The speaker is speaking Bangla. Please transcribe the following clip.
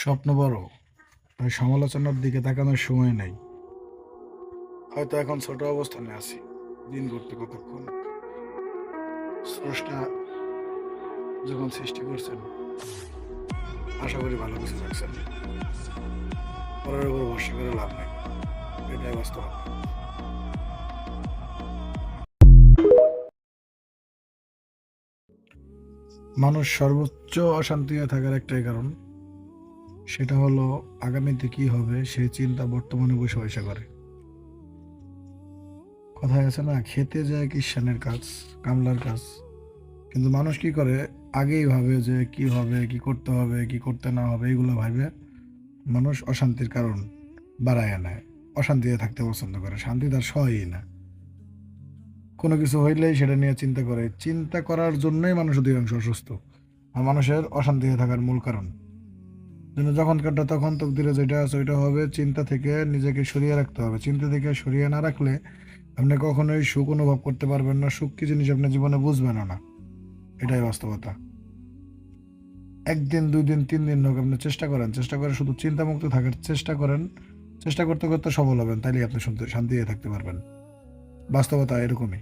স্বপ্ন বড়, তাই সমালোচনার দিকে তাকানোর সময় নেই। হয়তো এখন ছোট অবস্থানে আছি, দিন করতে কতক্ষণ। স্রষ্টা যখন সৃষ্টি করছেন, আশা করি ভালো কিছু রাখছেন। পরের উপর ভরসা করে লাভ নেই, এটাই বাস্তবতা। মানুষ সর্বোচ্চ অশান্তিতে থাকার একটাই কারণ, সেটা হলো আগামীতে কি হবে সেই চিন্তা বর্তমানে বসে বসে করে। কথায় আছে না, খেতে যায় কিষানের কাজ, কামলার কাজ। কিন্তু মানুষ কি করে, আগেই ভাবে যে কি হবে, কি করতে হবে, কি করতে না হবে, এগুলো ভাবে মানুষ অশান্তির কারণ বাড়ায় নেয়। অশান্তিতে থাকতে পছন্দ করে, শান্তি তার সহই না। কোনো কিছু হইলেই সেটা নিয়ে চিন্তা করে, চিন্তা করার জন্যই মানুষ অধিকাংশ অসুস্থ। আর মানুষের অশান্তিতে থাকার মূল কারণ যেন যখনকারটা তখন তকদিরে যেটা আছে ওইটা হবে। চিন্তা থেকে নিজেকে সরিয়ে রাখতে হবে। চিন্তা থেকে সরিয়ে না রাখলে আপনি কখনোই সুখ অনুভব করতে পারবেন না। সুখ কি জিনিস আপনি জীবনে বুঝবেন না। এটাই বাস্তবতা। একদিন, 2 দিন, 3 দিন হোক, আপনি চেষ্টা করেন, চেষ্টা করে শুধু চিন্তামুক্ত থাকার চেষ্টা করেন। চেষ্টা করতে করতে সফল হবেন, তাইলে আপনি শান্তিতে থাকতে পারবেন। বাস্তবতা এরকমই।